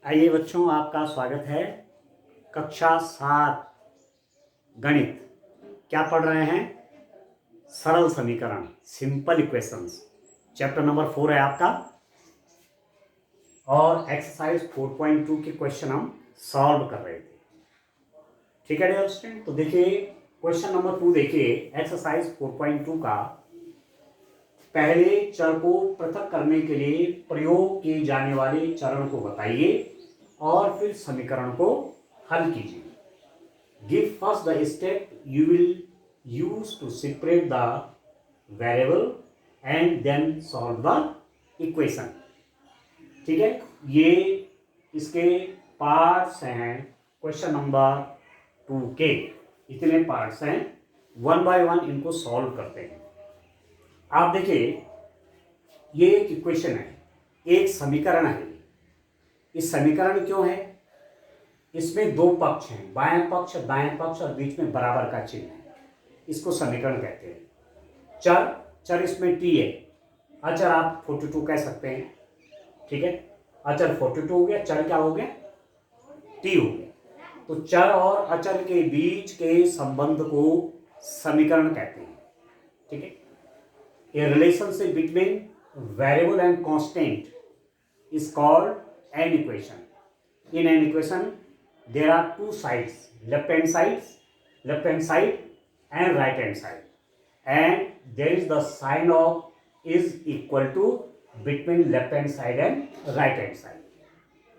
आइए बच्चों, आपका स्वागत है। कक्षा 7 गणित क्या पढ़ रहे हैं? सरल समीकरण, सिंपल इक्वेशंस। चैप्टर नंबर 4 है आपका और एक्सरसाइज 4.2 के क्वेश्चन हम सॉल्व कर रहे थे। ठीक है डियर स्टूडेंट, तो देखिए क्वेश्चन नंबर 2 देखिए, एक्सरसाइज 4.2 का पहले चर को पृथक करने के लिए प्रयोग किए जाने वाले चरण को बताइए और फिर समीकरण को हल कीजिए। Give first the step you will use to separate the variable and then solve the equation. ठीक है, ये इसके पार्ट्स हैं। क्वेश्चन नंबर 2 के इतने पार्ट्स हैं, वन बाय वन इनको सॉल्व करते हैं। आप देखिए, ये एक इक्वेशन है, एक समीकरण है। इस समीकरण क्यों है? इसमें दो पक्ष हैं, बाएं पक्ष दाएं पक्ष और बीच में बराबर का चिन्ह है। इसको समीकरण कहते हैं। चर इसमें टी है, अचर आप 42 कह सकते हैं। ठीक है, अचर 42 हो गया, चर क्या हो गया? टी हो गया। तो चर और अचर के बीच के संबंध को समीकरण कहते हैं। ठीक है, A relationship between variable and constant is called an equation. In an equation, there are two sides, left hand side and right hand side. And there is the sign of is equal to between left hand side and right hand side.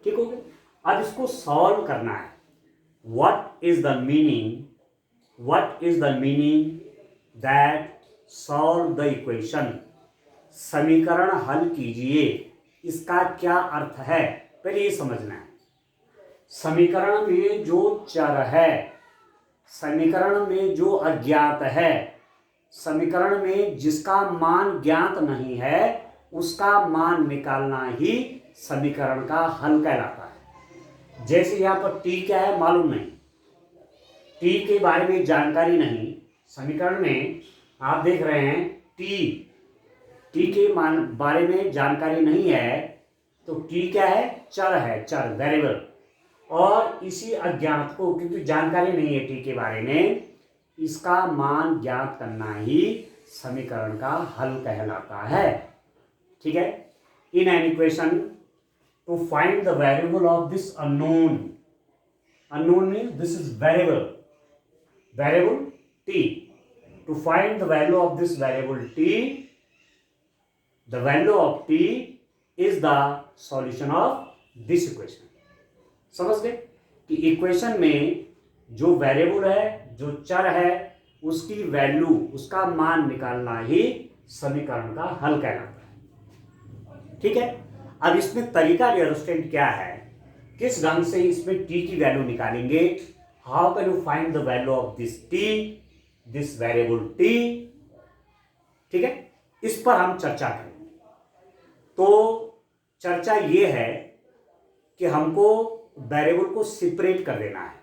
ठीक हो गया? अब इसको solve करना है। What is the meaning that solve the equation? समीकरण हल कीजिए, इसका क्या अर्थ है? पहले ये समझना है। समीकरण में जो चर है, समीकरण में जो अज्ञात है, समीकरण में जिसका मान ज्ञात नहीं है, उसका मान निकालना ही समीकरण का हल कहलाता है। जैसे यहां पर टी क्या है मालूम नहीं, टी के बारे में जानकारी नहीं। समीकरण में आप देख रहे हैं टी के मान बारे में जानकारी नहीं है, तो टी क्या है? चर है, चर वेरिएबल। और इसी अज्ञात को, क्योंकि जानकारी नहीं है टी के बारे में, इसका मान ज्ञात करना ही समीकरण का हल कहलाता है। ठीक है, in an equation two find the variable of this unknown means this is variable T. To find the value of this variable t, the value of t is the solution of this equation. समझ गए कि equation में जो variable है, जो चर है, उसकी वैल्यू, उसका मान निकालना ही समीकरण का हल कहलाता है। ठीक है, अब इसमें तरीका डियर क्या है, किस ढंग से इसमें t की वैल्यू निकालेंगे? How can you find the value of this t, this variable t? ठीक है, इस पर हम चर्चा करेंगे। तो चर्चा ये है कि हमको वेरिएबल को सेपरेट कर देना है,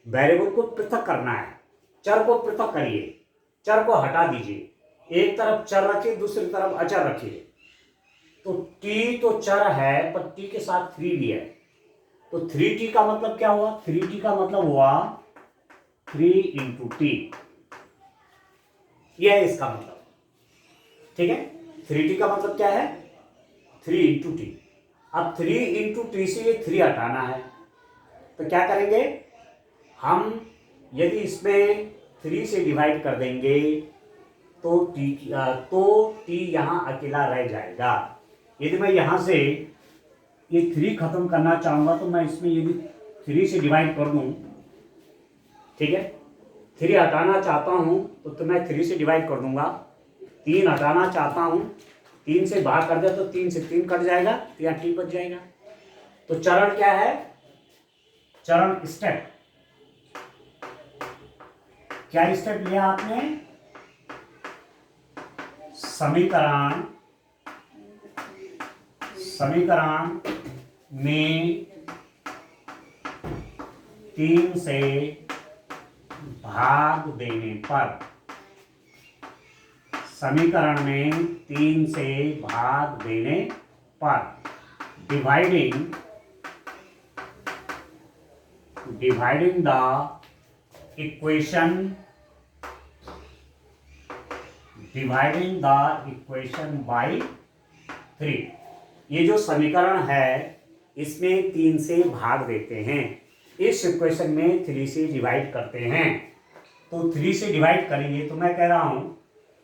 वेरिएबल को पृथक करना है। चर को पृथक करिए, चर को हटा दीजिए, एक तरफ चर रखिए, दूसरी तरफ अचर रखिए। तो t तो चर है, पर t के साथ 3 भी है, तो 3t का मतलब क्या हुआ? 3t का मतलब हुआ 3 इंटू टी, यह है इसका मतलब। ठीक है, 3t का मतलब क्या है? 3 इंटू टी। अब 3 इंटू टी से 3 हटाना है, तो क्या करेंगे हम? यदि इसमें 3 से डिवाइड कर देंगे तो टी यहां अकेला रह जाएगा। यदि मैं यहां से ये 3 खत्म करना चाहूंगा, तो मैं इसमें यदि 3 से डिवाइड कर दूं, ठीक है, 3 हटाना चाहता हूं तो मैं 3 से डिवाइड कर दूंगा। 3 हटाना चाहता हूं, 3 से भाग कर दिया तो 3 से 3 कट जाएगा, तो यहाँ टी बच जाएगा। तो चरण क्या है? चरण स्टेप क्या स्टेप लिया आपने? समीकरण में 3 से भाग देने पर, समीकरण में 3 से भाग देने पर dividing dividing the equation by 3। ये जो समीकरण है इसमें 3 से भाग देते हैं, इस इक्वेशन में 3 से डिवाइड करते हैं। तो 3 से डिवाइड करेंगे तो मैं कह रहा हूं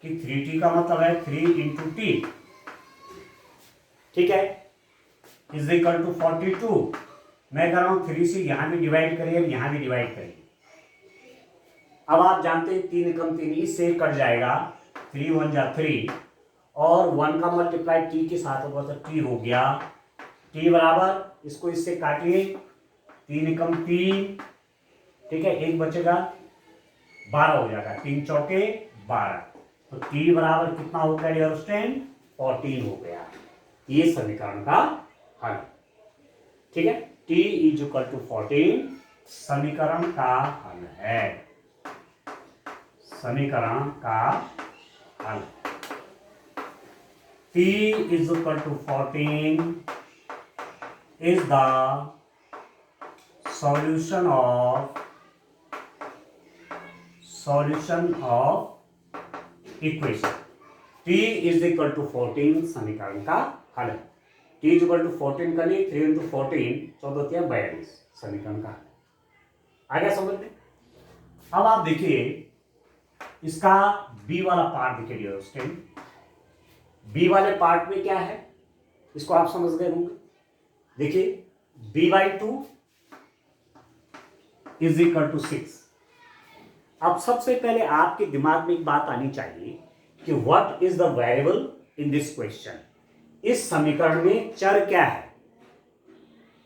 कि 3t का मतलब है 3 इंटू टी, ठीक है, इज इक्वल टू 42। मैं कह रहा हूं 3 से यहां भी डिवाइड करिए, यहां भी डिवाइड करिए। अब आप जानते हैं 3 कम 3 इससे कट जाएगा, 3 1 जा 3 और 1 का मल्टीप्लाई टी के साथ होगा तो टी हो गया। टी बराबर, इसको इससे काटिए, 3 कम 3, ठीक है, एक बचेगा, 12 हो जाएगा, 3 चौके 12। तो टी बराबर कितना हो गया डियर स्टूडेंट? 14 हो गया। ये समीकरण का हल, ठीक है, टी इज इक्वल टू 14 समीकरण का हल है, समीकरण का हल। t is equal to 14 is the solution of equation। t is equal to 14 समीकरण का हल है। t is equal to 14 का लिए 3 into 14 14 42 समीकरण का हल है। आ गया समझ में? अब आप देखिए इसका b वाला पार्ट देखिए डियर स्टूडेंट। b वाले पार्ट में क्या है इसको आप समझ गए होंगे। देखिए b/2 इज इक्वल टू 6। अब सबसे पहले आपके दिमाग में एक बात आनी चाहिए कि what is the variable in this question. इस समीकरण में चर क्या है,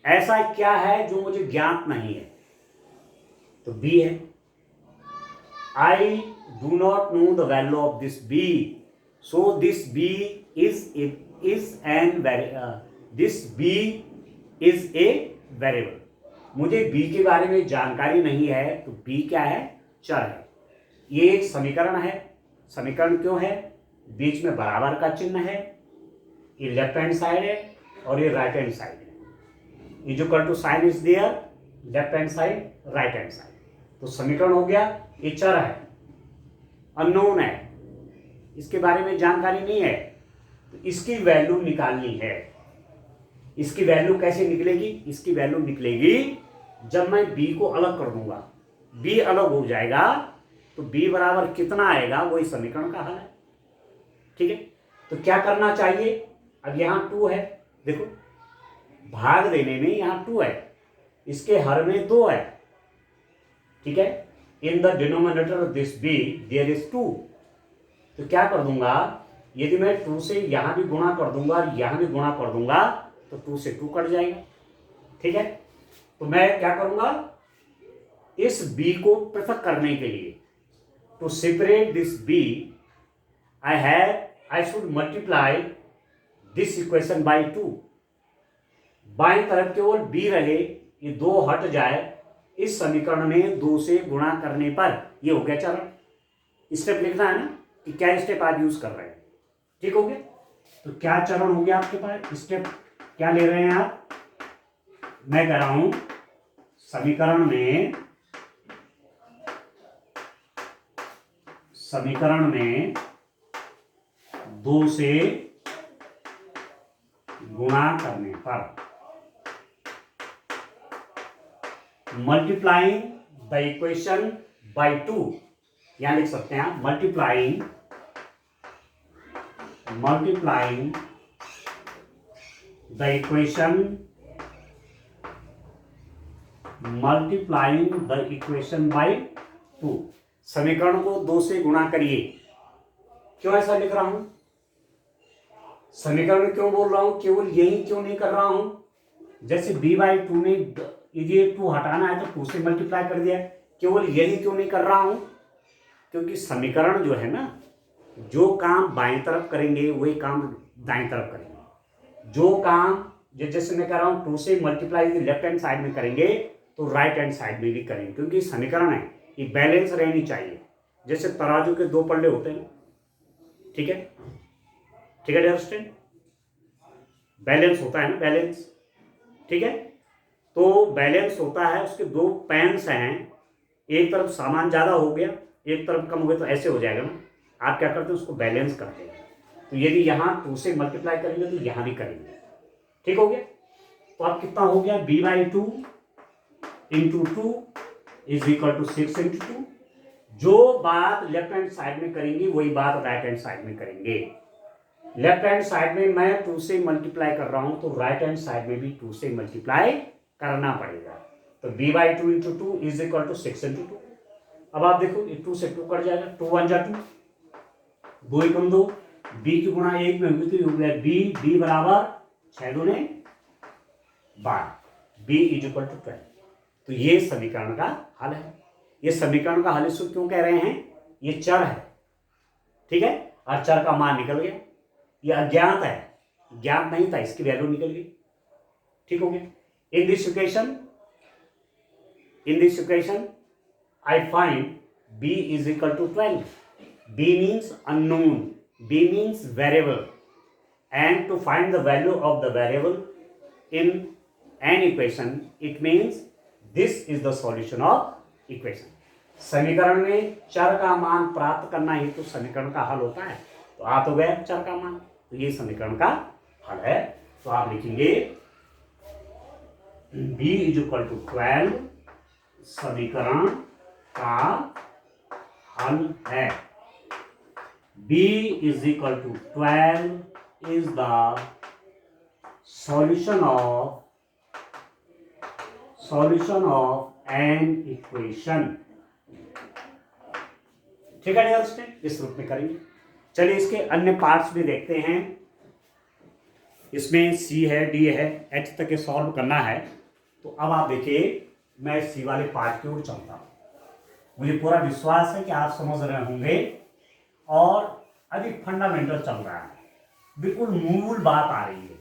ऐसा क्या है जो मुझे ज्ञात नहीं है। तो b है। I do not know the value of this b, so this b is a variable। मुझे b के बारे में जानकारी नहीं है तो b क्या है? चर है। ये एक समीकरण है। समीकरण क्यों है? बीच में बराबर का चिन्ह है, ये लेफ्ट हैंड साइड है और ये राइट हैंड साइड है। Is equal to sign is there, left hand side right hand side. तो समीकरण हो गया, ये चर है, अननोन है, इसके बारे में जानकारी नहीं है, तो इसकी वैल्यू निकालनी है। इसकी वैल्यू कैसे निकलेगी? इसकी वैल्यू निकलेगी जब मैं b को अलग कर दूंगा, b अलग हो जाएगा तो b बराबर कितना आएगा, वही समीकरण का हल है। ठीक है, तो क्या करना चाहिए? अब यहां 2 है, देखो भाग देने में यहां 2 है, इसके हर में 2 है, ठीक है। In the denominator of this b there is 2। तो क्या कर दूंगा, यदि मैं 2 से यहां भी गुणा कर दूंगा और यहां भी गुणा कर दूंगा तो 2 से 2 कट जाएगा, ठीक है। तो मैं क्या करूंगा, इस b को पृथक करने के लिए, to separate this b I should multiply this equation by 2। बाएं तरफ केवल b रहे, ये 2 हट जाए, इस समीकरण में 2 से गुणा करने पर ये हो गया चरण। स्टेप लिखना है ना कि क्या स्टेप आप यूज कर रहे हैं, ठीक हो गया। तो क्या चरण हो गया आपके पास, स्टेप क्या ले रहे हैं आप? मैं कह रहा हूं समीकरण में 2 से गुणा करने पर, मल्टीप्लाइंग द इक्वेशन बाय 2, यहां लिख सकते हैं आप मल्टीप्लाइंग द इक्वेशन बाय 2। समीकरण को 2 से गुणा करिए। क्यों ऐसा लिख रहा हूं, समीकरण क्यों बोल रहा हूं, केवल यही क्यों नहीं कर रहा हूं? जैसे b/2 में ये 2 हटाना है तो 2 से मल्टीप्लाई कर दिया, केवल यही क्यों नहीं कर रहा हूं? क्योंकि समीकरण जो है ना, जो काम बाएं तरफ करेंगे वही काम दाएं तरफ करेंगे। जो काम जैसे मैं कह रहा हूं 2 से मल्टीप्लाई लेफ्ट हैंड साइड में करेंगे तो राइट हैंड साइड में भी करेंगे, क्योंकि समीकरण है ये बैलेंस रहनी चाहिए। जैसे तराजू के 2 पल्ले होते हैं, ठीक है, डियर स्टूडेंट, बैलेंस होता है ना, बैलेंस, ठीक है। तो बैलेंस होता है, उसके दो पैंस हैं, एक तरफ सामान ज़्यादा हो गया, एक तरफ कम हो गया, तो ऐसे हो जाएगा ना। आप क्या करते हैं, उसको बैलेंस करते हैं। तो यदि यहाँ 2 से मल्टीप्लाई करेंगे तो यहाँ भी करेंगे, ठीक हो गया। तो अब कितना हो गया, b/2 into 2 is equal to 6 into 2। जो बात लेफ्ट हैंड साइड में करेंगे वही बात राइट हैंड साइड में करेंगे। लेफ्ट हैंड साइड में मैं 2 से मल्टीप्लाई कर रहा हूं, तो राइट हैंड साइड में भी 2 से मल्टीप्लाई करना पड़ेगा। तो b/2 into 2 is equal to 6 into 2। अब आप देखो, 2 से 2 कट जाएगा, 2 1 जा 2, 2 एकम 2, b की गुणा 1 में हुई तो हो गया b बराबर 6 दूने 12, b इज इक्वल टू 12। तो ये समीकरण का हल है। ये समीकरण का हल इसको क्यों कह रहे हैं, ये चर है, ठीक है, और चर का मान निकल गया। ये अज्ञात है, ज्ञात नहीं था, इसकी वैल्यू निकल गई, ठीक हो गया। In this equation I find b is equal to 12. b means unknown, b means variable, and to find the value of the variable in an equation, it means this is the solution of equation. समीकरण में चर का मान प्राप्त करना ही तो समीकरण का हल होता है। तो आ तो गया चर का मान, तो ये समीकरण का हल है। तो आप लिखेंगे b इज इक्वल टू 12 समीकरण का हल है। b is equal to 12 is the solution of an equation. ठीक है डियर, इस रूप में करेंगे। चलिए इसके अन्य पार्ट्स भी देखते हैं। इसमें सी है, डी है, एच तक के सॉल्व करना है। तो अब आप देखिए, मैं सी वाले पार्ट की ओर चलता हूं। मुझे पूरा विश्वास है कि आप समझ रहे होंगे और अभी फंडामेंटल चल रहा है, बिल्कुल मूल बात आ रही है।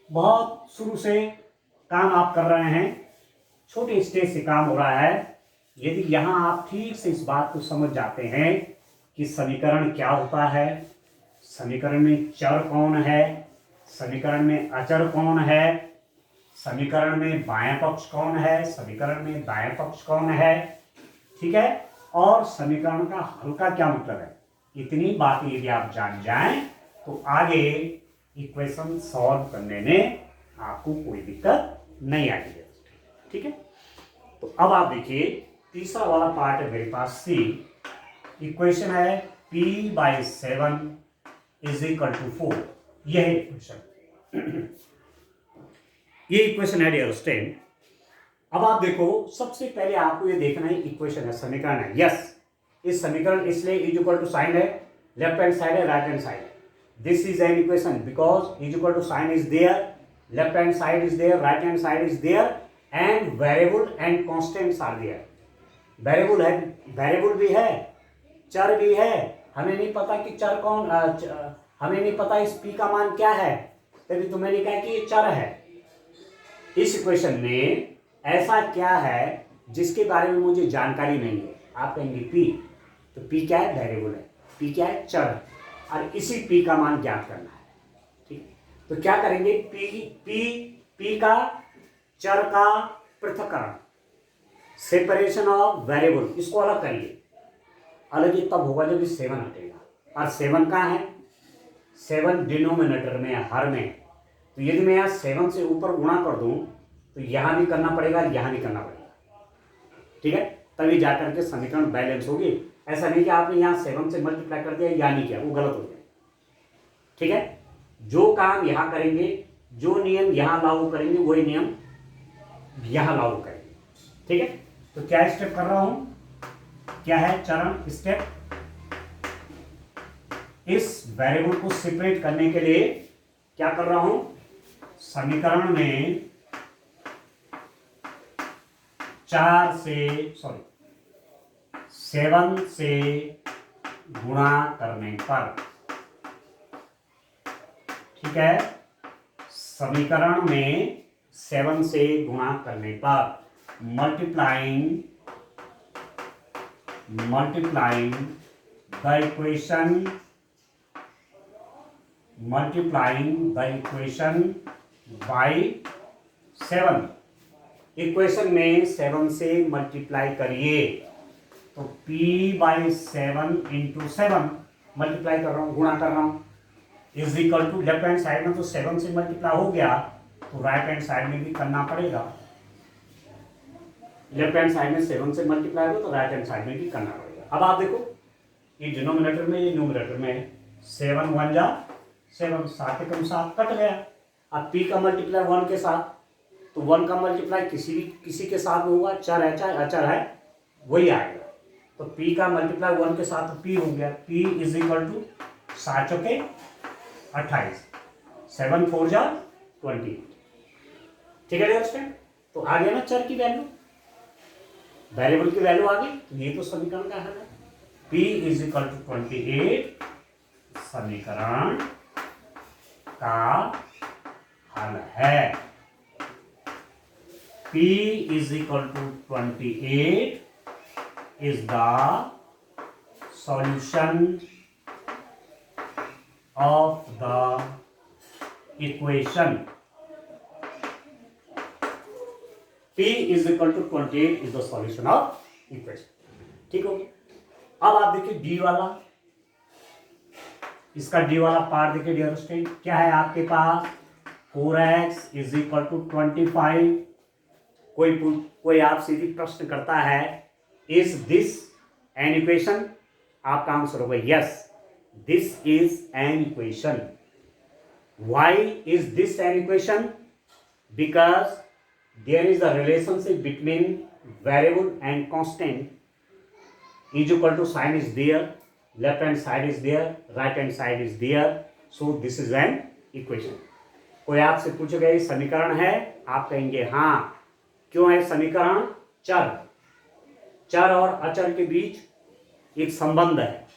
बहुत शुरू से काम आप कर रहे हैं, छोटे स्टेज से काम हो रहा है। यदि यहाँ आप ठीक से इस बात को समझ जाते हैं कि समीकरण क्या होता है, समीकरण में चर कौन है, समीकरण में अचर कौन है, समीकरण में बायां पक्ष कौन है, समीकरण में दायां पक्ष कौन है, ठीक है, और समीकरण का हल का क्या मतलब है, इतनी बातें यदि आप जान जाएं तो आगे इक्वेशन सॉल्व करने में आपको कोई दिक्कत नहीं आएगी। ठीक है, तो अब आप देखिए तीसरा वाला पार्ट है मेरे पास सी। इक्वेशन है p/7 इज इक्वल टू 4। यह है इक्वेशन, ये इक्वेशन है डियर स्टूडेंट। अब आप देखो, सबसे पहले आपको ये देखना है इक्वेशन है, समीकरण है। यस, इस समीकरण इसलिए इज इक्वल टू साइन है, लेफ्ट हैंड साइड है, right hand side. This is an equation because is equal to sign is there, left hand side is there, right hand side is there, and variable and constants are there. Variable है, variable भी है, चर भी है। हमें नहीं पता कि चर कौन, हमें नहीं पता इस p का मान क्या है, तभी तो मैंने कहा कि ये चर है। इस इक्वेशन में ऐसा क्या है जिसके बारे में मुझे जानकारी नहीं है। आप कहेंगे p, तो p क्या है, वेरिएबल है, p क्या है, चर है, और इसी p का मान ज्ञात करना है। ठीक, तो क्या करेंगे, p का चर का पृथक्करण, सेपरेशन ऑफ वेरिएबल, इसको अलग करिए। अलग ही तब होगा जब 7 हटेगा। और 7 कहाँ है, 7 डिनोमिनेटर में, हर में। तो यदि मैं यहाँ 7 से ऊपर गुणा कर दूं तो यहाँ भी करना पड़ेगा, यहाँ भी करना पड़ेगा। ठीक है, तभी जाकर के समीकरण बैलेंस होगी। ऐसा नहीं कि आपने यहाँ 7 से मल्टीप्लाई कर दिया, यहाँ नहीं किया, वो गलत हो गया। ठीक है, जो काम यहाँ करेंगे, जो नियम यहाँ लागू करेंगे, वही नियम यहाँ लागू करेंगे। ठीक है, तो क्या स्टेप कर रहा हूं, क्या है चरण स्टेप, इस वेरिएबल को सेपरेट करने के लिए क्या कर रहा हूं, समीकरण में 7 से गुणा करने पर, ठीक है, समीकरण में 7 से गुणा करने पर multiplying the equation by 7, equation में 7 से मल्टीप्लाई करिए, तो p/7 इंटू 7 मल्टीप्लाई कर रहा हूँ, गुणा कर रहा हूँ, is equal to left hand side में तो 7 से मल्टीप्लाई हो गया, तो राइट हैंड साइड में भी करना पड़ेगा। लेफ्ट हैंड साइड में 7 से मल्टीप्लाई हो तो राइट हैंड साइड में भी करना पड़ेगा। अब आप देखो, ये डिनोमिनेटर में ये न्यूमरेटर में 7 1 जा 7, 7 एकम 7 कट गया। अब p का मल्टीप्लाई 1 के साथ, तो 1 का मल्टीप्लाई किसी के साथ होगा, चर है चाहे अचर है वही आएगा, तो p का मल्टीप्लाई 1 के साथ तो p हो गया, p इज इक्वल टू 7 चौके 28, 7 4 जा 20। ठीक है डियर, तो आ गया ना चर की वैल्यू, वेरिएबल की वैल्यू आ गई, तो ये तो समीकरण का हल है। p इज इक्वल टू 28 समीकरण का हल है। p is equal to 28 is the solution of the equation. P is equal to 28 is the solution of equation. ठीक हो गया। अब आप देखिए D वाला, इसका D वाला पार्ट देखिए डियर स्टूडेंट, क्या है आपके पास 4x इज इक्वल टू 25। कोई आपसे भी प्रश्न करता है इज दिस एन इक्वेशन, आपका आंसर होगा yes, this is an equation. Why is this an equation? Because there is a relationship between variable and constant. Is equal to sign is there, left hand side is there, right hand side is there, so this is an equation. कोई आपसे पूछेगा ये समीकरण है, आप कहेंगे हाँ। क्यों है समीकरण? चर और अचर के बीच एक संबंध है,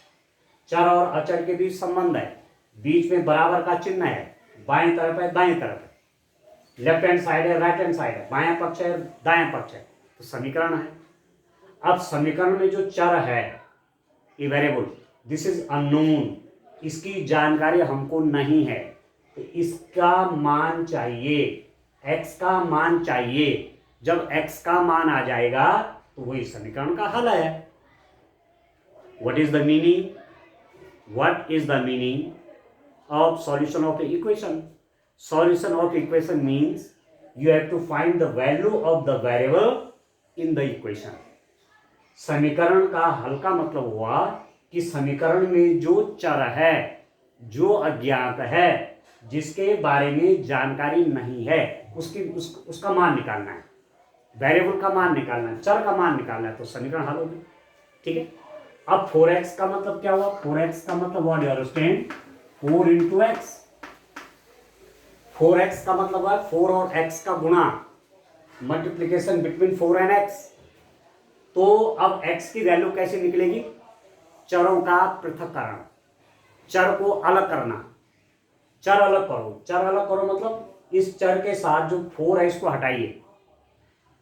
चर और अचर के बीच संबंध है, बीच में बराबर का चिन्ह है, बाएं तरफ है दाएं तरफ है, लेफ्ट हैंड साइड है राइट हैंड साइड है, बायां पक्ष है दायां पक्ष है, तो समीकरण है। अब समीकरण में जो चर है ये वेरिएबल, दिस इज अननोन, इसकी जानकारी हमको नहीं है, तो इसका मान चाहिए, x का मान चाहिए। जब x का मान आ जाएगा तो वही समीकरण का हल है। What is the meaning? What is the meaning of solution of the equation? Solution of equation means you have to find the value of the variable in the equation. समीकरण का हल का मतलब हुआ कि समीकरण में जो चर है, जो अज्ञात है, जिसके बारे में जानकारी नहीं है, उसका मान निकालना है, वेरिएबल का मान निकालना है, चर का मान निकालना है, तो समीकरण हल होगी। ठीक है। अब 4x का मतलब क्या हुआ? 4x का मतलब what you understand? 4 into x. 4x का मतलब है 4 और x का गुणा, मल्टीप्लीकेशन बिटवीन 4 एंड x। तो अब x की वैल्यू कैसे निकलेगी? चरों का पृथक्करण, चर को अलग करना, चर अलग करो। चर अलग करो मतलब इस चर के साथ जो 4 है इसको हटाइए।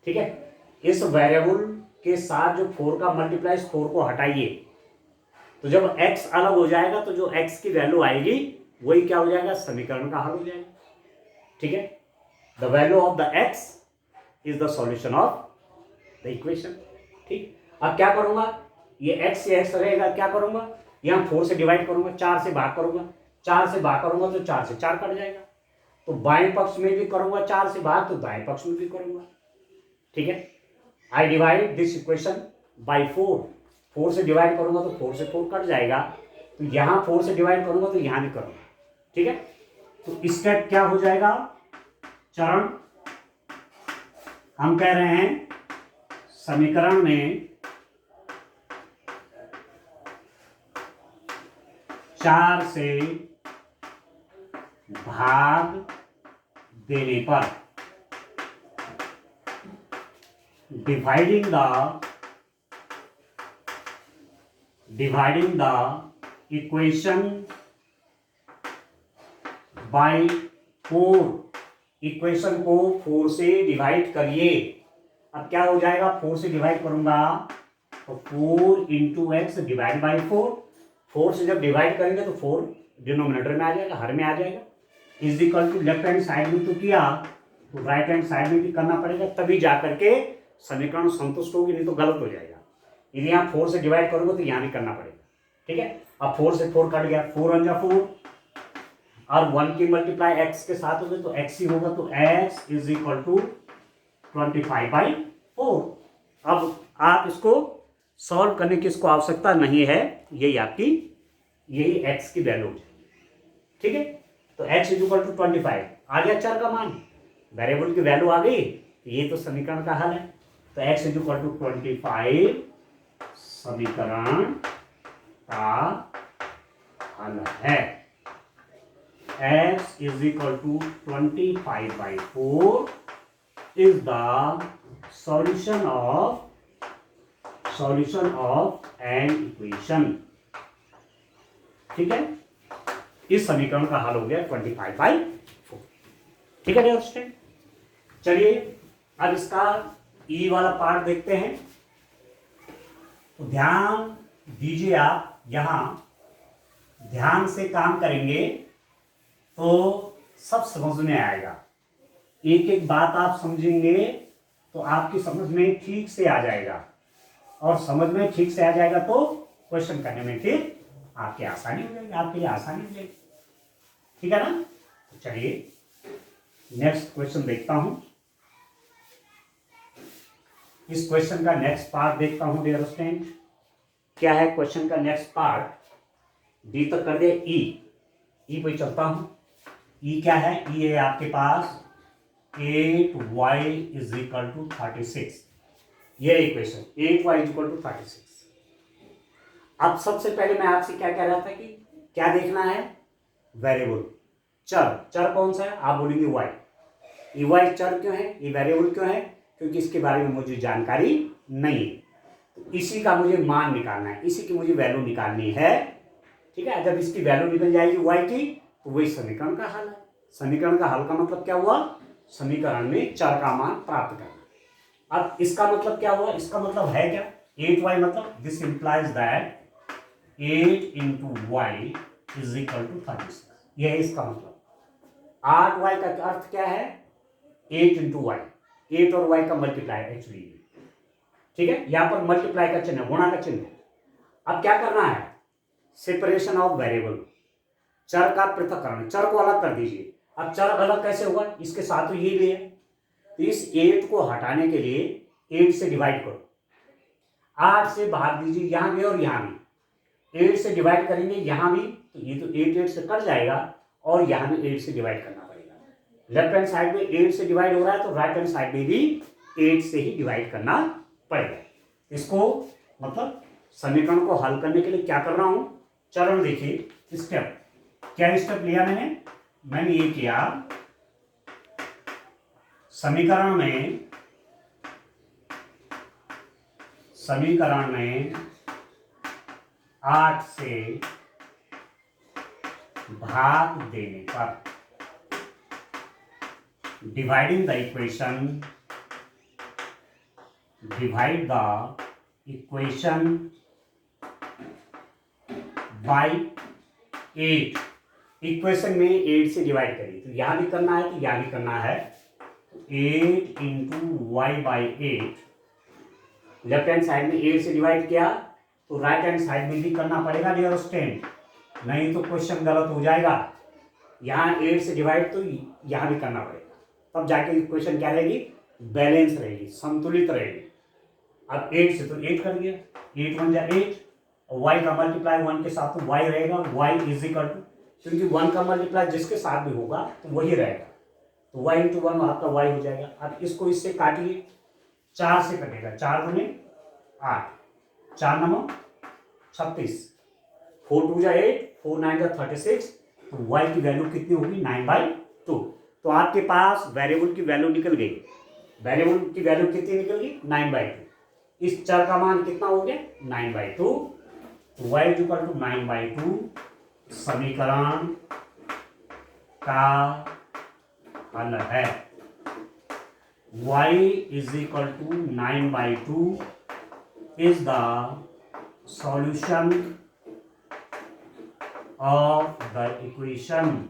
ठीक है, इस वेरिएबल के साथ जो 4 का मल्टीप्लाई 4 को हटाइए, तो जब x अलग हो जाएगा तो जो x की वैल्यू आएगी वही क्या हो जाएगा? समीकरण का हल हो जाएगा। ठीक है, the value of the x is the solution of the equation. ठीक, अब क्या करूंगा? ये x रहेगा, क्या करूंगा? यहाँ 4 से डिवाइड करूंगा, 4 से भाग करूंगा, 4 से भाग करूंगा तो 4 से 4 कट जाएगा, तो बाएं पक्ष में भी करूंगा 4 से भाग, तो दाएं पक्ष में भी करूंगा। ठीक है, I divide this equation by 4। 4 से डिवाइड करूंगा तो 4 से 4 कट जाएगा, तो यहाँ 4 से डिवाइड करूंगा तो यहाँ भी करूंगा। ठीक है, तो स्टेप क्या हो जाएगा? चरण हम कह रहे हैं समीकरण में 4 से भाग देने पर, dividing the equation by 4, equation को 4 से डिवाइड करिए। अब क्या हो जाएगा? 4 से डिवाइड करूंगा तो 4 इंटू एक्स डिवाइड बाई 4। 4 से जब डिवाइड करेंगे तो 4 डिनोमिनेटर में आ जाएगा, हर में आ जाएगा, is equal to left hand side में तो किया, तो राइट हैंड साइड में भी करना पड़ेगा, तभी जा करके समीकरण संतुष्ट होगी, नहीं तो गलत हो जाएगा। यदि यहाँ 4 से डिवाइड करोगे तो यहाँ भी करना पड़ेगा, ठीक है। अब 4 से 4 कट गया, 4 1 जा 4, और 1 की मल्टीप्लाई x के साथ होगी तो x ही होगा, तो x इज इक्वल टू 25/4। अब आप इसको सॉल्व करने की इसको आवश्यकता नहीं है, यही आपकी यही x की वैल्यू है, ठीक है। तो x इज इक्वल टू 25 आ गया, चर का मान, वेरिएबल की वैल्यू आ गई, तो ये तो समीकरण का हल है। तो x इज इक्वल टू 25 समीकरण का हल है। x is equal to 25/4 is the solution of an equation, ठीक है। इस समीकरण का हल हो गया 25/4, ठीक है डियर स्टूडेंट। चलिए अब इसका ई वाला पार्ट देखते हैं। तो ध्यान दीजिए, आप यहां ध्यान से काम करेंगे तो सब समझ में आएगा। एक एक बात आप समझेंगे तो आपकी समझ में ठीक से आ जाएगा, और समझ में ठीक से आ जाएगा तो क्वेश्चन करने में फिर आपकी आसानी हो जाएगी, आपके लिए आसानी हो जाएगी, ठीक है ना। तो चलिए नेक्स्ट क्वेश्चन देखता हूं। इस क्वेश्चन का नेक्स्ट पार्ट देखता हूं डियर स्टूडेंट। क्या है क्वेश्चन का नेक्स्ट पार्ट? डी तक कर दे, ई पे चलता हूं। ई क्या है? ई है आपके पास 8y इज इक्वल टू 36। ये equation 8y is equal to 36। अब सबसे पहले मैं आपसे क्या कह रहा था कि क्या देखना है? वेरिएबल, चर कौन सा है? आप बोलेंगे y। ये y चर क्यों है, ये वेरिएबल क्यों है? क्योंकि इसके बारे में मुझे जानकारी नहीं है, तो इसी का मुझे मान निकालना है, इसी की मुझे वैल्यू निकालनी है, ठीक है। जब इसकी वैल्यू निकल जाएगी y की, तो वही समीकरण का हल है। समीकरण का हल का मतलब क्या हुआ? समीकरण में चर का मान प्राप्त करना। अब इसका मतलब क्या हुआ? इसका मतलब है क्या? 8y मतलब this implies that 8 into y is equal to 36। यह है इसका मतलब। 8y का अर्थ क्या है? 8 into y, 8 और y का मल्टीप्लाई एक्चुअली, ठीक है। यहां पर मल्टीप्लाई का चिन्ह, गुणा का चिन्ह है। अब क्या करना है? सेपरेशन ऑफ वेरिएबल, चर का पृथक्करण, चर को अलग कर दीजिए। अब चर अलग कैसे होगा? इसके साथ तो ये भी है, तो इस 8 को हटाने के लिए 8 से डिवाइड करो, 8 से भाग दीजिए, यहां भी और यहां भी। 8 से डिवाइड करेंगे यहां भी, तो ये तो 8 से कट जाएगा, और यहां भी 8 से डिवाइड करना पड़ेगा। लेफ्ट हैंड साइड में 8 से डिवाइड हो रहा है, तो राइट हैंड साइड में भी 8 से ही डिवाइड करना पड़ेगा। इसको मतलब समीकरण को हल करने के लिए क्या कर रहा हूं? चरण देखिए, स्टेप। क्या स्टेप लिया मैंने ये किया, समीकरण में 8 से भाग देने पर, dividing the equation, divide the equation by 8। Equation में 8 से डिवाइड करिए, तो यहां भी करना है, तो यहां भी करना है। 8 into y by 8, left hand side में 8 से डिवाइड किया, तो राइट हैंड साइड में भी करना पड़ेगा डियर स्टूडेंट, नहीं तो क्वेश्चन गलत हो जाएगा। यहाँ 8 से डिवाइड, तो यहाँ भी करना पड़ेगा, तब जाके इक्वेशन क्या रहेगी? बैलेंस रहेगी, संतुलित रहेगी। अब 8 से तो 8 कर दिया, 8 1 जा 8, और y का मल्टीप्लाई 1 के साथ तो y रहेगा, y इज इक्वल टू, क्योंकि 1 का मल्टीप्लाई जिसके साथ भी होगा तो वही रहेगा, तो y इंटू 1 आपका y हो जाएगा। अब इसको इससे काटिए, 4 से कटेगा, 4 दूनी 8, 4 9 36, 4 2 जा 8, 4 9 जा 36, तो y की वैल्यू कितनी होगी? 9/2। तो आपके पास वेरिएबल की वैल्यू निकल गई। वेरिएबल की वैल्यू कितनी निकल गई? 9/2। इस चर का मान कितना हो गया? 9/2। तो y इज इक्वल टू 9/2 समीकरण का हल है। y is equal to 9/2 is the solution of the equation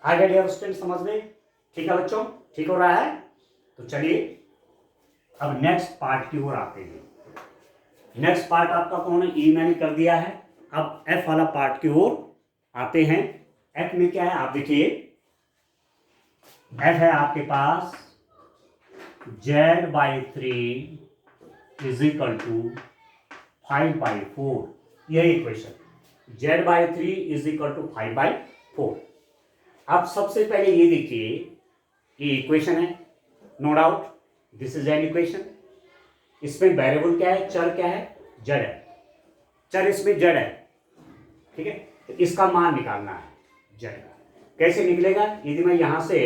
आ गया डियर स्टूडेंट समझ में? ठीक है बच्चों, ठीक हो रहा है? तो चलिए अब नेक्स्ट पार्ट की ओर आते हैं। नेक्स्ट पार्ट आपका कौन है? ई मैंने कर दिया है। अब एफ वाला पार्ट की ओर आते हैं। एफ में क्या है आप देखिए, एफ है आपके पास z/3 इज इक्वल टू 5/4। यही equation z/3 is equal to 5/4। अब सबसे पहले ये देखिए, ये इक्वेशन है, no doubt this is an equation. इसमें वेरिएबल क्या है, चर क्या है, जड़ है, चर इसमें जड़ है, ठीक है। तो इसका मान निकालना है जड़ का। कैसे निकलेगा? यदि मैं यहां से,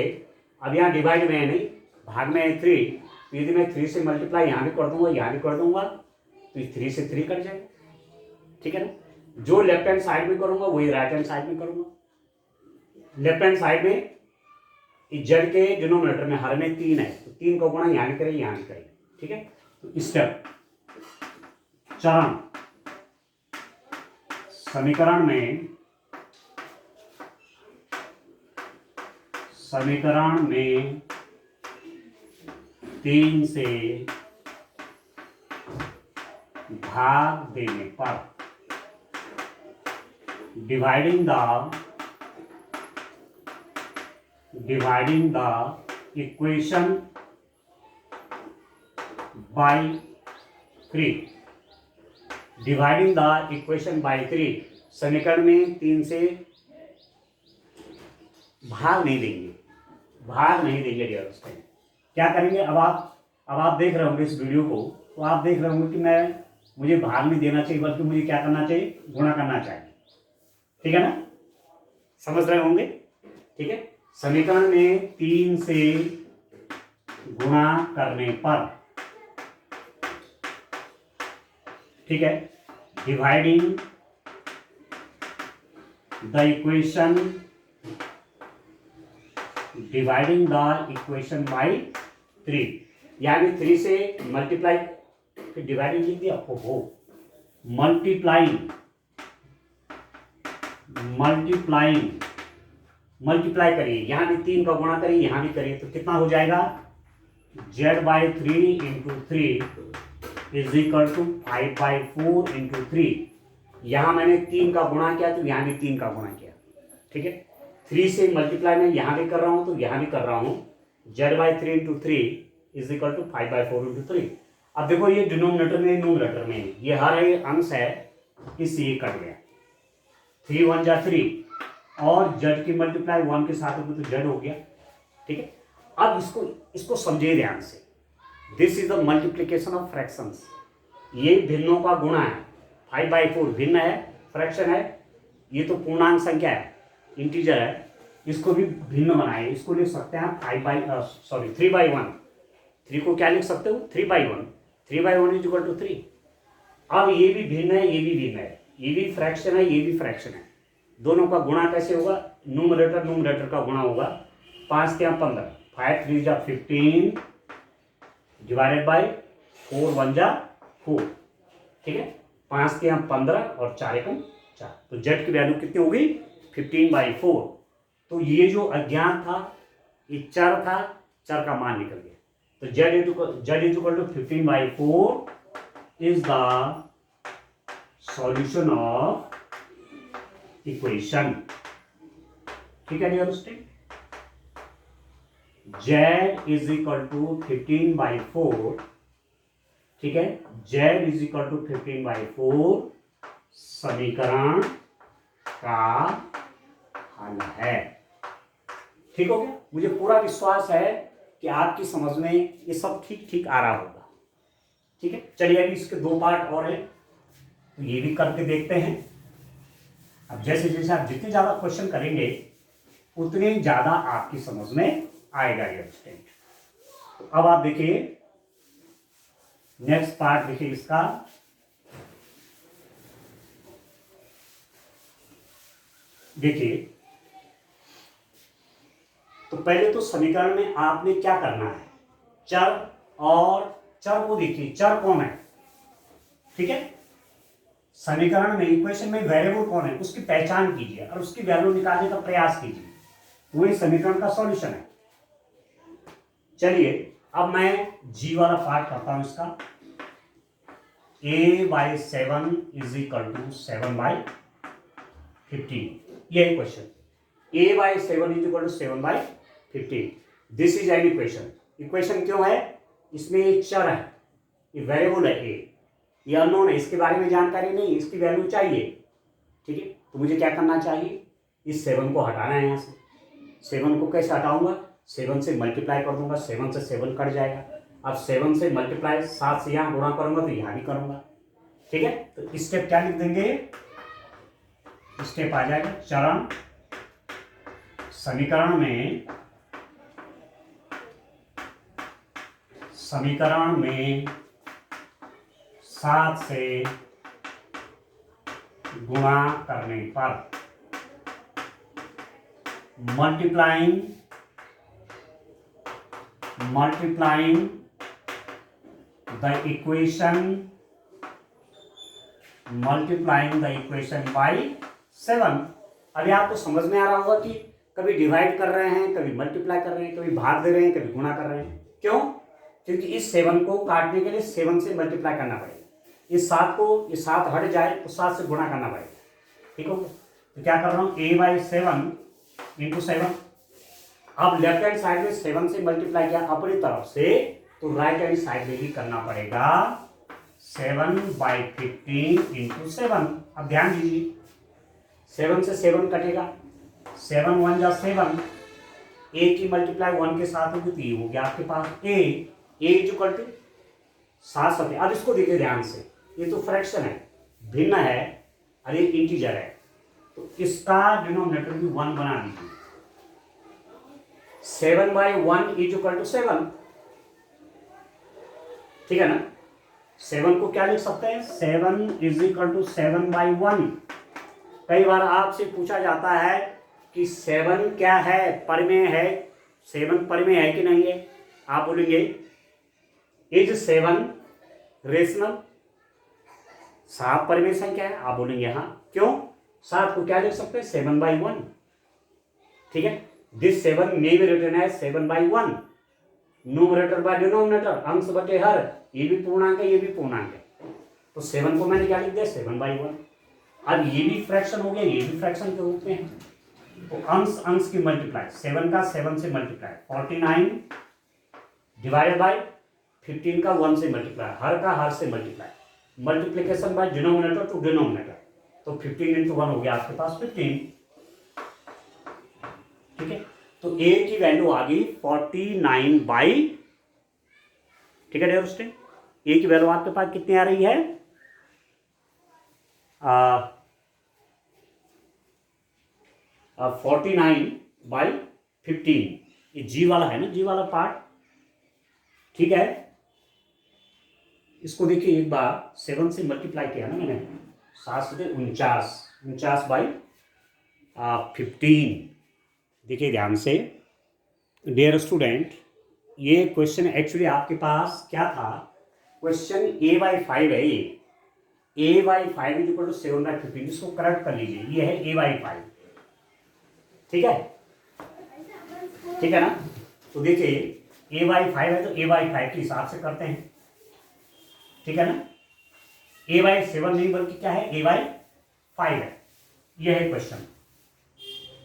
अब यहाँ डिवाइड में है नहीं, भाग में है 3, तो यदि मैं 3 से मल्टीप्लाई यहाँ भी कर दूंगा, यहाँ भी कर दूंगा, तो 3 से 3 कट जाएगा, ठीक है ना। जो लेफ्ट हैंड साइड में करूंगा वही राइट हैंड साइड में करूंगा। लेफ्ट हैंड साइड में इस जड़ के डिनोमिनेटर में हर में 3 है, तो 3 का गुणा यहाँ भी करेंगे, यहाँ भी करेंगे, ठीक है। तो स्टेप चरण, समीकरण में 3 से भाग देने पर dividing the equation by 3, dividing the equation by 3, समीकरण में 3 से भाग नहीं देंगे डियर स्टूडेंट। क्या करेंगे? अब आप देख रहे होंगे इस वीडियो को, तो आप देख रहे होंगे कि मुझे भाग नहीं देना चाहिए, बल्कि मुझे क्या करना चाहिए, गुणा करना चाहिए, ठीक है ना, समझ रहे होंगे, ठीक है। समीकरण में 3 से गुणा करने पर, ठीक है, डिवाइडिंग द इक्वेशन बाय 3, यानी 3 से मल्टीप्लाई, फिर डिवाइडिंग लिख दिया, हो मल्टीप्लाई करिए, यहां भी 3 का गुणा करिए, यहां भी करिए, तो कितना हो जाएगा, z/3 into 3 is equal to 5/4 into 3। यहां मैंने 3 का गुणा किया, तो यहां भी 3 का गुणा किया, ठीक है। 3 से मल्टीप्लाई में यहां भी कर रहा हूं, तो यहां भी कर रहा हूं, z/3 into 3 is equal to 5/4 into 3। अब देखो ये डिनोमिनेटर में न्यूमरेटर में ये हर एक अंश है, इससे ये कट गया, 3 1 जा 3, और z की मल्टीप्लाई 1 के साथ होगी तो z हो गया, ठीक है। अब इसको समझिए ध्यान से, this is the multiplication of fractions. ये भिन्नों का गुणा है, 5/4 भिन्न है, फ्रैक्शन है, ये तो पूर्णांक संख्या है, इंटीजर है, इसको भी भिन्न बनाए, इसको लिख सकते हैं 3/1। 3 को क्या लिख सकते हो, 3/1, 3/1 इज इक्वल टू 3। अब ये भी भिन्न है, ये भी भिन्न है, ये भी फ्रैक्शन है, ये भी फ्रैक्शन है, दोनों का गुणा कैसे होगा, न्यूमरेटर का गुणा होगा, 5 के 15, 5 3 जा 15 डिवाइडेड बाई 4 1 जा 4, ठीक है। 5 के 15 और 4 एकम 4, तो z की वैल्यू कितनी होगी, 15/4। तो ये जो अज्ञात था, ये चर था, चर का मान निकल गया, तो z is equal to 15/4 is the solution of equation, ठीक है dear student. z is equal to 15/4, ठीक है, z इज इक्वल टू 15/4 समीकरण का हल है, ठीक हो गया। मुझे पूरा विश्वास है कि आपकी समझ में ये सब ठीक आ रहा होगा, ठीक है। चलिए अभी इसके 2 पार्ट और हैं, तो ये भी करके देखते हैं। अब जैसे जैसे आप जितने ज्यादा क्वेश्चन करेंगे उतने ज्यादा आपकी समझ में आएगा ये स्टूडेंट। तो अब आप देखिए नेक्स्ट पार्ट, देखिए इसका, देखिए तो पहले तो समीकरण में आपने क्या करना है, चर को देखिए, चर कौन है, ठीक है। समीकरण में, इक्वेशन में वेरिएबल कौन है, उसकी पहचान कीजिए और उसकी वैल्यू निकालने का प्रयास कीजिए। वही समीकरण का सॉल्यूशन है। चलिए अब मैं जी वाला पार्ट करता हूं इसका। a/7 इज इक्वल टू 7/15, ये है question. a/7 is equal to 7/15, this is an equation. Equation क्यों है? इसमें एक चर है, ये वेरिएबल है a, ये अननोन है, इसके बारे में जानकारी नहीं, इसकी वैल्यू चाहिए। ठीक है, तो मुझे क्या करना चाहिए? इस 7 को हटाना है यहाँ से। 7 को कैसे हटाऊंगा? 7 से मल्टीप्लाई कर दूंगा, 7 से 7 कट जाएगा। अब 7 से मल्टीप्लाई 7 से यहाँ गुणा करूंगा तो यहाँ भी करूंगा। ठीक है, तो स्टेप क्या लिख देंगे? स्टेप आ जाएगा चरण समीकरण में 7 से गुणा करने पर मल्टीप्लाइंग द इक्वेशन बाय 7। अभी आपको समझ में आ रहा होगा कि कभी डिवाइड कर रहे हैं, कभी मल्टीप्लाई कर रहे हैं, कभी भाग दे रहे हैं, कभी गुणा कर रहे हैं। क्यों? क्योंकि इस 7 को काटने के लिए 7 से मल्टीप्लाई करना पड़ेगा। इस 7 हट जाए तो 7 से गुणा करना पड़ेगा। ठीक हो? तो क्या कर रहा हूं? a/7 into 7। अब लेफ्ट हैंड साइड में 7 से मल्टीप्लाई किया अपनी तरफ से, तो राइट हैंड साइड में भी करना पड़ेगा 7/15 इंटू 7। अब ध्यान दीजिए, 7 से 7 कटेगा, 7 1 जा 7, a की मल्टीप्लाई 1 के साथ होगी तो ये हो गया आपके पास a इज इक्वल टू 7 7। अब इसको देखिए ध्यान से, ये तो फ्रैक्शन है, भिन्न है और ये इंटीजर है, तो इसका डिनोमिनेटर भी 1 बना दीजिए। 7/1 इज इक्वल टू 7। ठीक है ना? 7 को क्या लिख सकते हैं? 7 इज इक्वल टू 7/1। कई बार आपसे पूछा जाता है कि 7 क्या है, परिमेय है, 7 परिमेय है कि नहीं है? आप बोलेंगे इज 7 रेशनल? 7 परिमेय संख्या है? आप बोलेंगे हाँ। क्यों? 7 को क्या लिख सकते हैं? 7/1। ठीक है, दिस 7 मे बी रिटन है 7/1, न्यूमरेटर बाय डिनोमिनेटर, अंश बटे हर, ये भी पूर्णांक है, ये भी पूर्णांक है, तो 7 को मैंने क्या लिख दिया? 7/1। अब ये भी फ्रैक्शन हो गया, ये भी फ्रैक्शन के रूप में है, तो अंश अंश की मल्टीप्लाई, 7 का 7 से मल्टीप्लाई, 49 डिवाइडेड बाय 15 का 1 से मल्टीप्लाई, हर का हर से multiply, multiplication by denominator to denominator, तो 15 इंटू 1 हो गया आपके पास 15। ठीक है, तो a की वैल्यू आ गई 49/, ठीक है डियर स्टूडेंट, a की वैल्यू आपके पास कितनी आ रही है? 49/15। ये जी वाला है ना, जी वाला पार्ट। ठीक है, इसको देखिए एक बार, 7 से मल्टीप्लाई किया ना मैंने, 7 से 49/15। देखिए ध्यान से डियर स्टूडेंट, ये क्वेश्चन एक्चुअली आपके पास क्या था? क्वेश्चन a/5 है, ये a/5 इज इक्वल टू 7/15, इसको करेक्ट कर लीजिए, ये है a/5। ठीक है, ठीक है ना? तो देखिए a/5 है तो a/5 के हिसाब से करते हैं। ठीक है ना? a/7 नहीं बल्कि क्या है? a/5 है। यह है क्वेश्चन।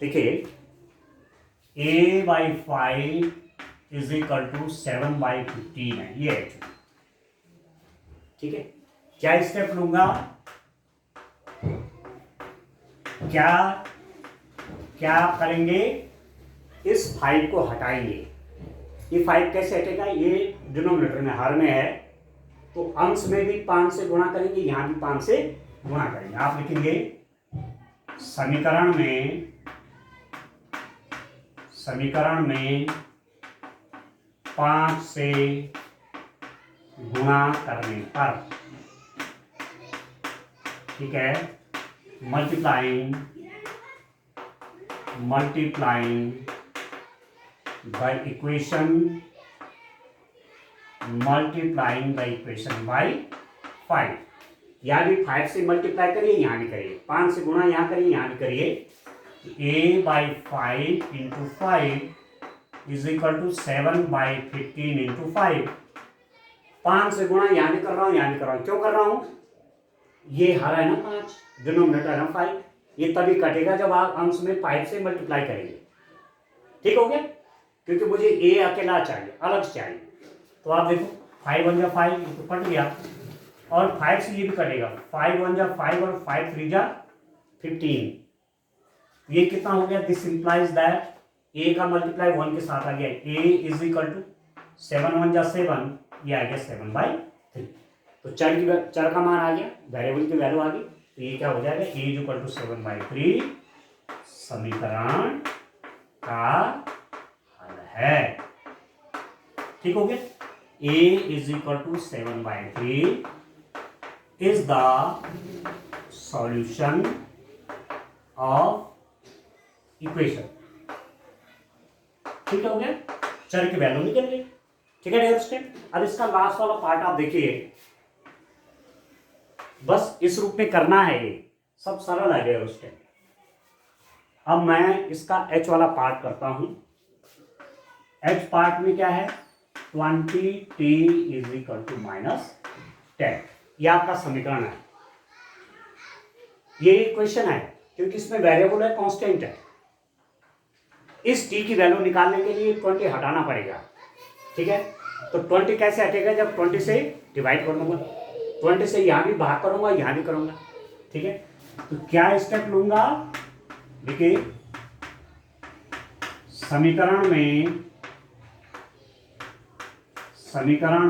देखिए a/5 इज इक्वल टू 7/15 है, ये है। ठीक है, क्या स्टेप लूंगा? क्या करेंगे? इस 5 को हटाएंगे। ये 5 कैसे हटेगा? ये डिनोमिनेटर में, हर में है, तो अंश में भी 5 से गुणा करेंगे, यहां भी 5 से गुणा करेंगे। आप लिखेंगे समीकरण में 5 से गुणा करने पर, ठीक है, मल्टीप्लाइंग द इक्वेशन बाय 5। यहाँ भी 5 से मल्टीप्लाई करिए, यहाँ भी करिए, 5 से गुणा यहाँ करिए, यहाँ भी करिए, a/5 into 5 is equal to 7/15 into 5। 5 से गुणा यहाँ भी कर रहा हूँ, यहाँ भी कर रहा हूँ। क्यों कर रहा हूँ? ये हर है ना 5, डिनोमिनेटर है ना 5, ये तभी कटेगा जब आप अंश में 5 से मल्टीप्लाई करेंगे। ठीक हो गया? क्योंकि मुझे ए अकेला चाहिए, अलग चाहिए। तो आप देखो 5 1 जा 5, ये तो कट गया, और 5 से ये भी कटेगा। 5 1 जा 5 और 5 3 जा 15। ये कितना हो गया? दिस इंप्लाइज दैट ए का मल्टीप्लाई 1 के साथ आ गया। ए इज इक्वल टू 7 1 जा 7, ये आ गया 7/3। तो चर का मान आ गया, वेरिएबल की वैल्यू आ गई। तो ये क्या हो जाएगा? ए इज इक्वल टू 7/3 समीकरण का हल है। ठीक हो गया? A is equal to 7/3 is the solution of equation. ठीक हो गया? चर की वैल्यू निकल गई। ठीक है डियर स्टूडेंट? अब इसका लास्ट वाला पार्ट आप देखिए, बस इस रूप में करना है। ये सब सरल है डियर स्टूडेंट। अब मैं इसका h वाला पार्ट करता हूं। h पार्ट में क्या है? 20t is equal to -10। यह आपका समीकरण है, ये इक्वेशन है, क्योंकि इसमें वेरिएबल है, कांस्टेंट है। इस t की वैल्यू निकालने के लिए 20 हटाना पड़ेगा। ठीक है? तो 20 कैसे हटेगा? जब 20 से डिवाइड कर दूंगा, 20 से यहां भी भाग करूंगा, यहां भी करूंगा। ठीक है? तो क्या स्टेप लूंगा? देखिए, समीकरण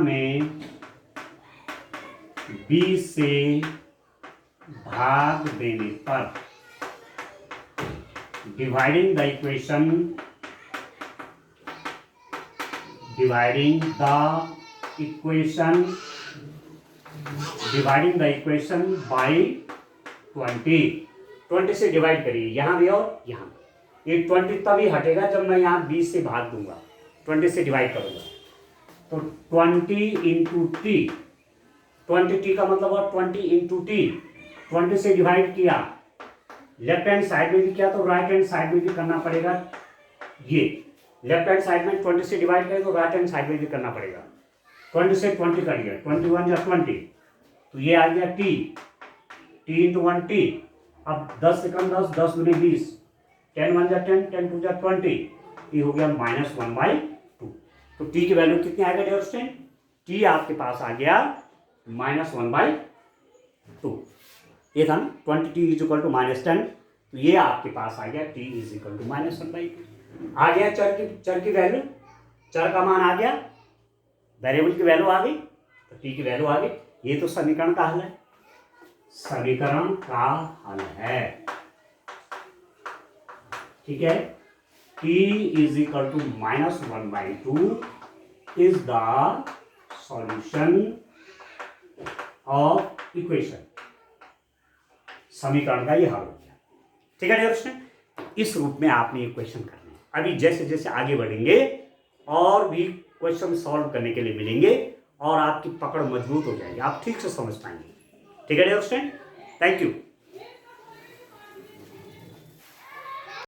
में 20 से भाग देने पर डिवाइडिंग द इक्वेशन बाई 20 से डिवाइड करिए, यहां भी और यहां। ये 20 तभी हटेगा जब मैं यहाँ 20 से भाग दूंगा, 20 से डिवाइड करूंगा। तो 20 इंटू टी, 20t का मतलब है 20 इंटू टी। 20 से डिवाइड किया, लेफ्ट हैंड साइड में भी किया तो राइट हैंड साइड में भी करना पड़ेगा। ये लेफ्ट हैंड साइड में 20 से डिवाइड करें तो राइट हैंड साइड में भी करना पड़ेगा। 20 से 20 कट गया, 21 या 20, तो ये आ गया टी इंटू 1t। अब 10 से कम 10, 10 दूनी 20, 10 1 जा 10, 10 2 जा 20, ये हो गया -1/2। तो t की वैल्यू कितनी आएगा डियर स्टूडेंट? t आपके पास आ गया -1/2। ये था ना 20t इज इक्वल टू -10, तो ये आपके पास आ गया t इज इक्वल टू -1/2। आ गया चर की वैल्यू, चर का मान आ गया, वेरिएबल की वैल्यू आ गई, तो t की वैल्यू आ गई। ये तो समीकरण का हल है, समीकरण का हल है। ठीक है? t is equal to -1/2 is the solution of equation. समीकरण का ये हल हो गया। ठीक है डियर स्टूडेंट? इस रूप में आपने इक्वेशन करनी है। अभी जैसे जैसे आगे बढ़ेंगे और भी क्वेश्चन सॉल्व करने के लिए मिलेंगे और आपकी पकड़ मजबूत हो जाएगी, आप ठीक से समझ पाएंगे। ठीक है डियर स्टूडेंट? Thank you.